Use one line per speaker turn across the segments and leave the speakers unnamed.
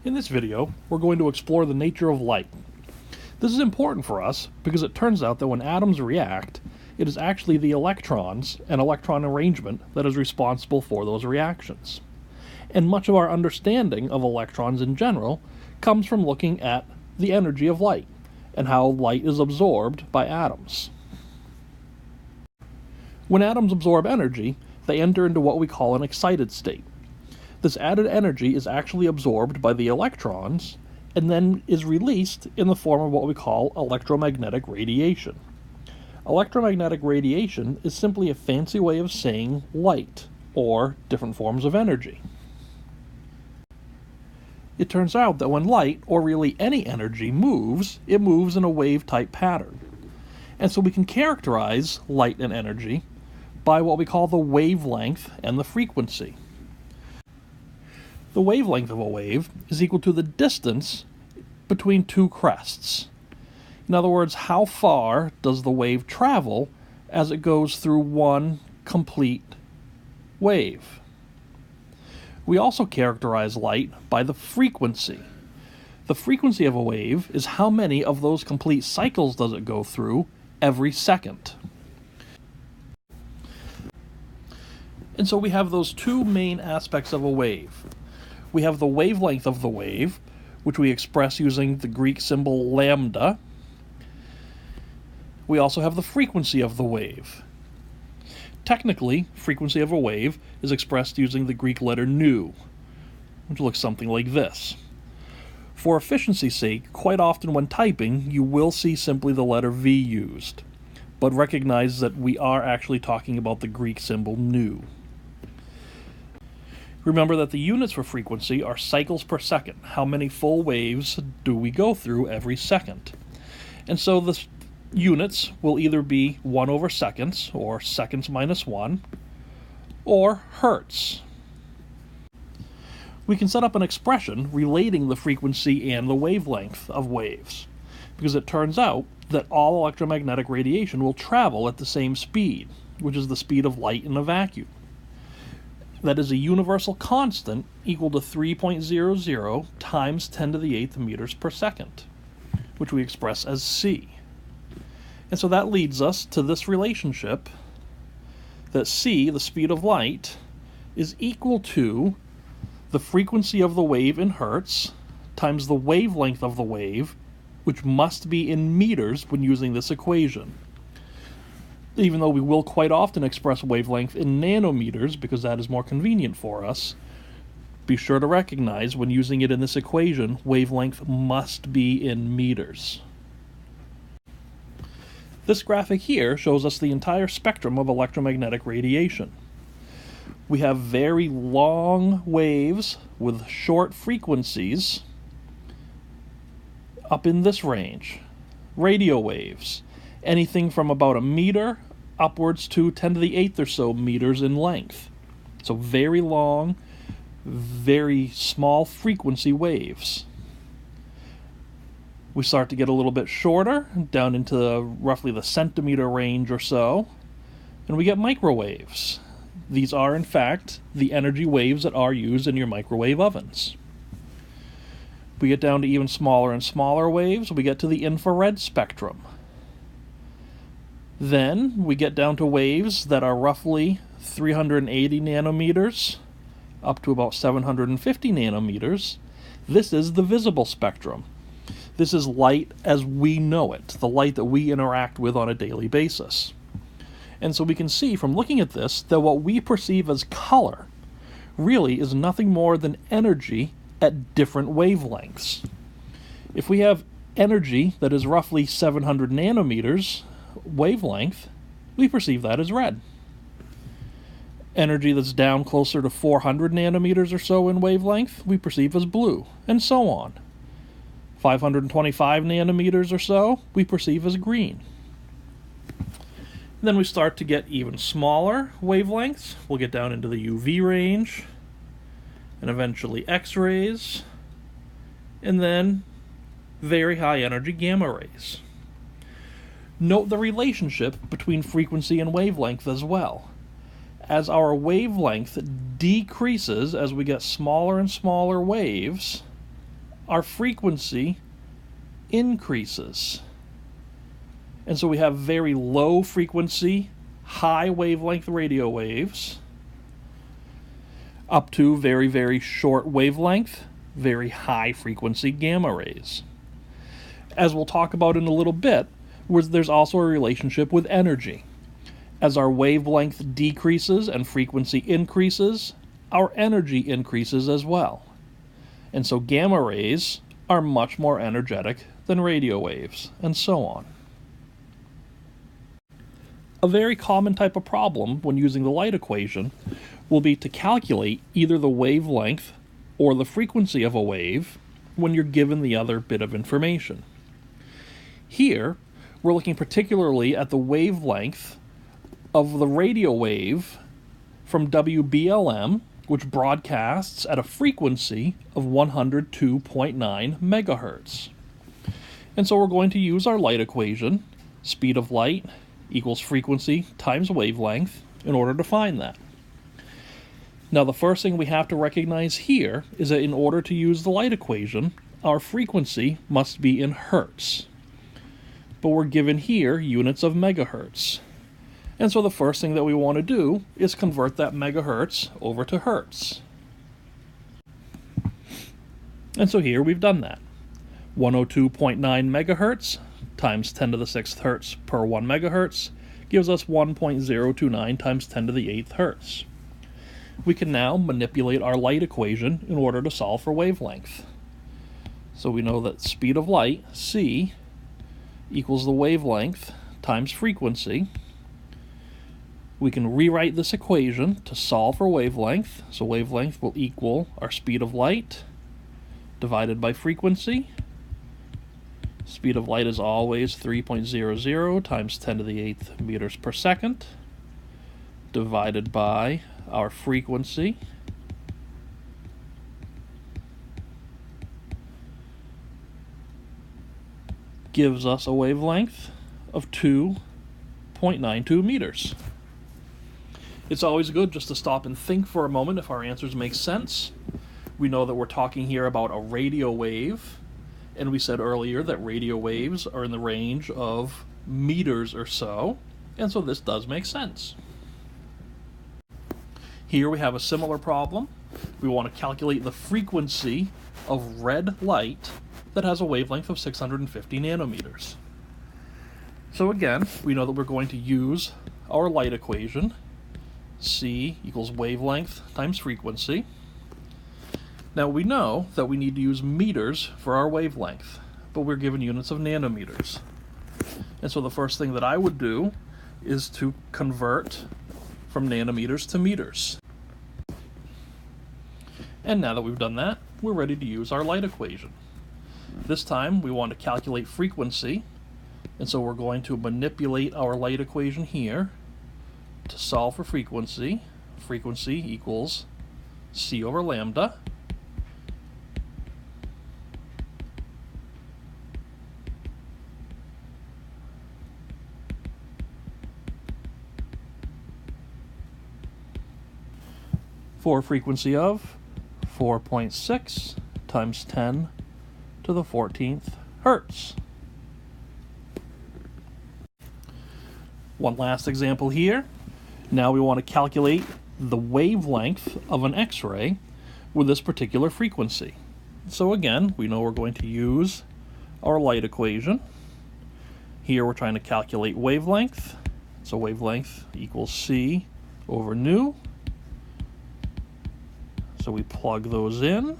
In this video, we're going to explore the nature of light. This is important for us because it turns out that when atoms react, it is actually the electrons and electron arrangement that is responsible for those reactions. And much of our understanding of electrons in general comes from looking at the energy of light and how light is absorbed by atoms. When atoms absorb energy, they enter into what we call an excited state. This added energy is actually absorbed by the electrons and then is released in the form of what we call electromagnetic radiation. Electromagnetic radiation is simply a fancy way of saying light, or different forms of energy. It turns out that when light, or really any energy, moves, it moves in a wave-type pattern. And so we can characterize light and energy by what we call the wavelength and the frequency. The wavelength of a wave is equal to the distance between two crests. In other words, how far does the wave travel as it goes through one complete wave? We also characterize light by the frequency. The frequency of a wave is how many of those complete cycles does it go through every second. And so we have those two main aspects of a wave. We have the wavelength of the wave, which we express using the Greek symbol lambda. We also have the frequency of the wave. Technically, frequency of a wave is expressed using the Greek letter nu, which looks something like this. For efficiency's sake, quite often when typing, you will see simply the letter V used, but recognize that we are actually talking about the Greek symbol nu. Remember that the units for frequency are cycles per second. How many full waves do we go through every second? And so the units will either be 1 over seconds, or seconds minus 1, or hertz. We can set up an expression relating the frequency and the wavelength of waves, because it turns out that all electromagnetic radiation will travel at the same speed, which is the speed of light in a vacuum. That is a universal constant equal to 3.00 times 10 to the 8th meters per second, which we express as c. And so that leads us to this relationship that c, the speed of light, is equal to the frequency of the wave in hertz times the wavelength of the wave, which must be in meters when using this equation. Even though we will quite often express wavelength in nanometers because that is more convenient for us, be sure to recognize when using it in this equation, wavelength must be in meters. This graphic here shows us the entire spectrum of electromagnetic radiation. We have very long waves with short frequencies up in this range. Radio waves, anything from about a meter upwards to 10 to the 8th or so meters in length. So very long, very small frequency waves. We start to get a little bit shorter, down into roughly the centimeter range or so, and we get microwaves. These are, in fact, the energy waves that are used in your microwave ovens. We get down to even smaller and smaller waves. We get to the infrared spectrum. Then we get down to waves that are roughly 380 nanometers up to about 750 nanometers. This is the visible spectrum. This is light as we know it, the light that we interact with on a daily basis. And so we can see from looking at this that what we perceive as color really is nothing more than energy at different wavelengths. If we have energy that is roughly 700 nanometers wavelength, we perceive that as red. Energy that's down closer to 400 nanometers or so in wavelength, we perceive as blue, and so on. 525 nanometers or so, we perceive as green. Then we start to get even smaller wavelengths. We'll get down into the UV range, and eventually X-rays, and then very high energy gamma rays. Note the relationship between frequency and wavelength as well. As our wavelength decreases as we get smaller and smaller waves, our frequency increases. And so we have very low frequency, high wavelength radio waves, up to very, very short wavelength, very high frequency gamma rays. As we'll talk about in a little bit, there's also a relationship with energy. As our wavelength decreases and frequency increases, our energy increases as well. And so gamma rays are much more energetic than radio waves, and so on. A very common type of problem when using the light equation will be to calculate either the wavelength or the frequency of a wave when you're given the other bit of information. Here, we're looking particularly at the wavelength of the radio wave from WBLM, which broadcasts at a frequency of 102.9 megahertz. And so we're going to use our light equation, speed of light equals frequency times wavelength, in order to find that. Now, the first thing we have to recognize here is that in order to use the light equation, our frequency must be in hertz. But we're given here units of megahertz. And so the first thing that we want to do is convert that megahertz over to hertz. And so here we've done that. 102.9 megahertz times 10 to the 6th hertz per 1 megahertz gives us 1.029 times 10 to the 8th hertz. We can now manipulate our light equation in order to solve for wavelength. So we know that speed of light, c, equals the wavelength times frequency. We can rewrite this equation to solve for wavelength. So wavelength will equal our speed of light divided by frequency. Speed of light is always 3.00 times 10 to the 8th meters per second divided by our frequency. Gives us a wavelength of 2.92 meters. It's always good just to stop and think for a moment if our answers make sense. We know that we're talking here about a radio wave, and we said earlier that radio waves are in the range of meters or so, and so this does make sense. Here we have a similar problem. We want to calculate the frequency of red light that has a wavelength of 650 nanometers. So again, we know that we're going to use our light equation, c equals wavelength times frequency. Now we know that we need to use meters for our wavelength, but we're given units of nanometers. And so the first thing that I would do is to convert from nanometers to meters. And now that we've done that, we're ready to use our light equation. This time we want to calculate frequency, and so we're going to manipulate our light equation here to solve for frequency. Frequency equals c over lambda. For a frequency of 4.6 times 10 to the 14th hertz. One last example here. Now we want to calculate the wavelength of an X-ray with this particular frequency. So again, we know we're going to use our light equation. Here we're trying to calculate wavelength. So wavelength equals c over nu. So we plug those in.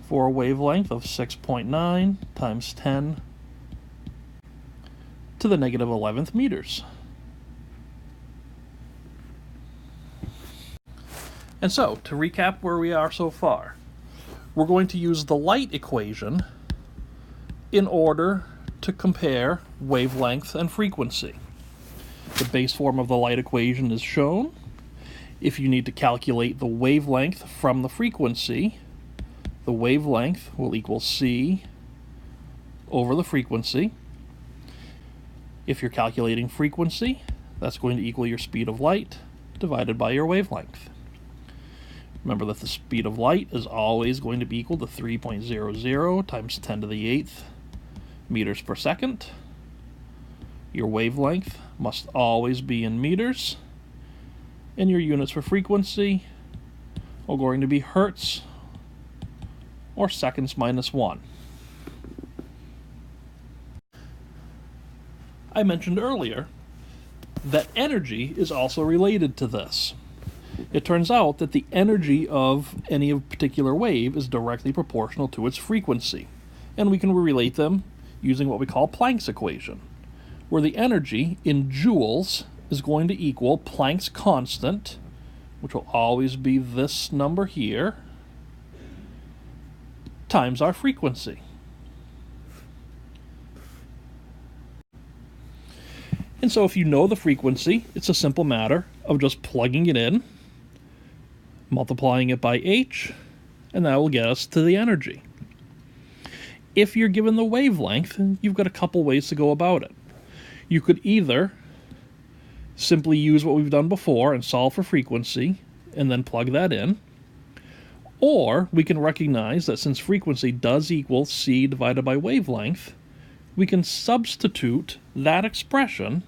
For a wavelength of 6.9 times 10 to the negative 11th meters. And so, to recap where we are so far, we're going to use the light equation in order to compare wavelength and frequency. The base form of the light equation is shown. If you need to calculate the wavelength from the frequency, the wavelength will equal c over the frequency. If you're calculating frequency, That's going to equal your speed of light divided by your wavelength. Remember that the speed of light is always going to be equal to 3.00 times 10 to the 8th meters per second. Your wavelength must always be in meters, and your units for frequency are going to be hertz or seconds minus 1. I mentioned earlier that energy is also related to this. It turns out that the energy of any particular wave is directly proportional to its frequency, and we can relate them using what we call Planck's equation, where the energy in joules is going to equal Planck's constant, which will always be this number here, times our frequency. And so if you know the frequency, it's a simple matter of just plugging it in, multiplying it by h, and that will get us to the energy. If you're given the wavelength, you've got a couple ways to go about it. You could either simply use what we've done before and solve for frequency, and then plug that in, or we can recognize that since frequency does equal c divided by wavelength, we can substitute that expression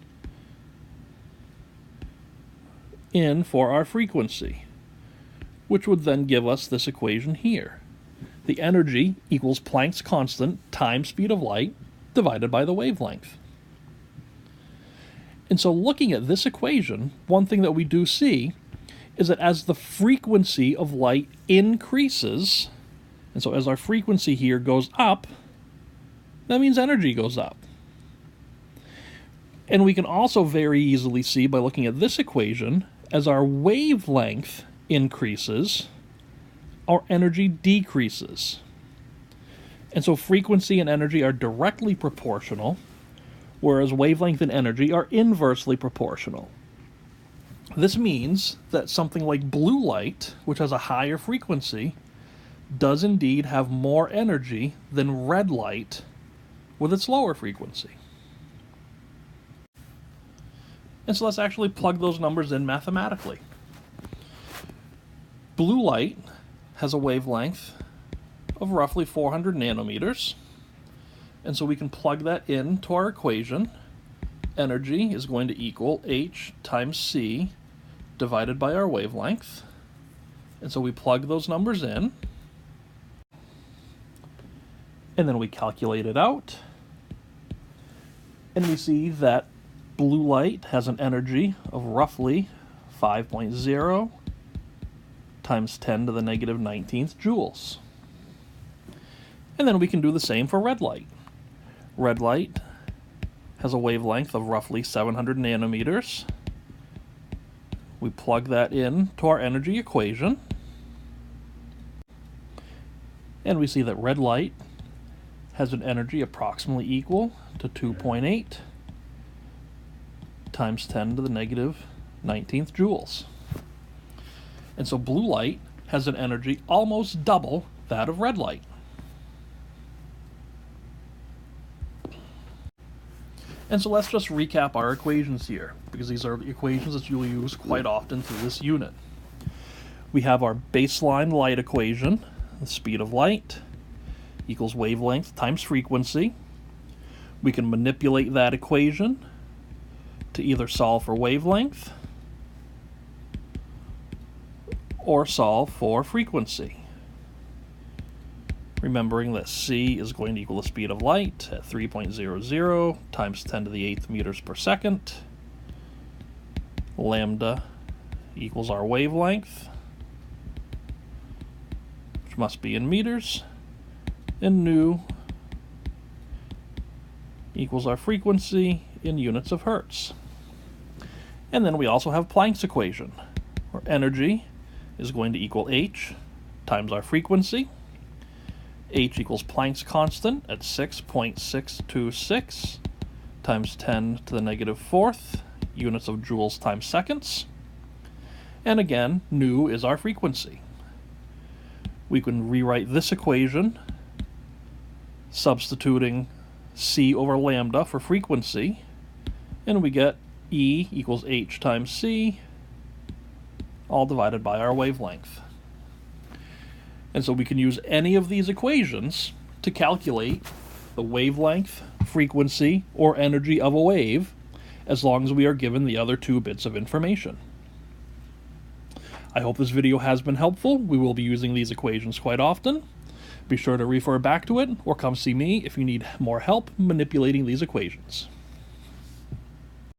in for our frequency, which would then give us this equation here. The energy equals Planck's constant times speed of light divided by the wavelength. And so looking at this equation, one thing that we do see is that as the frequency of light increases, and so as our frequency here goes up, that means energy goes up. And we can also very easily see by looking at this equation, as our wavelength increases, our energy decreases. And so frequency and energy are directly proportional, whereas wavelength and energy are inversely proportional. This means that something like blue light, which has a higher frequency, does indeed have more energy than red light with its lower frequency. And so let's actually plug those numbers in mathematically. Blue light has a wavelength of roughly 400 nanometers, and so we can plug that into our equation. Energy is going to equal h times c divided by our wavelength, and so we plug those numbers in, and then we calculate it out, and we see that blue light has an energy of roughly 5.0 times 10 to the negative 19th joules. And then we can do the same for red light. Red light has a wavelength of roughly 700 nanometers. We plug that in to our energy equation, and we see that red light has an energy approximately equal to 2.8 times 10 to the negative 19th joules. And so blue light has an energy almost double that of red light. And so let's just recap our equations here, because these are the equations that you'll use quite often through this unit. We have our baseline light equation, the speed of light equals wavelength times frequency. We can manipulate that equation to either solve for wavelength or solve for frequency. Remembering that c is going to equal the speed of light at 3.00 times 10 to the 8th meters per second. Lambda equals our wavelength, which must be in meters, and nu equals our frequency in units of hertz. And then we also have Planck's equation, where energy is going to equal h times our frequency. H equals Planck's constant at 6.626 times 10 to the negative 4th units of joules times seconds. And again, nu is our frequency. We can rewrite this equation substituting c over lambda for frequency, and we get E equals h times c, all divided by our wavelength. And so we can use any of these equations to calculate the wavelength, frequency, or energy of a wave, as long as we are given the other two bits of information. I hope this video has been helpful. We will be using these equations quite often. Be sure to refer back to it, or come see me if you need more help manipulating these equations.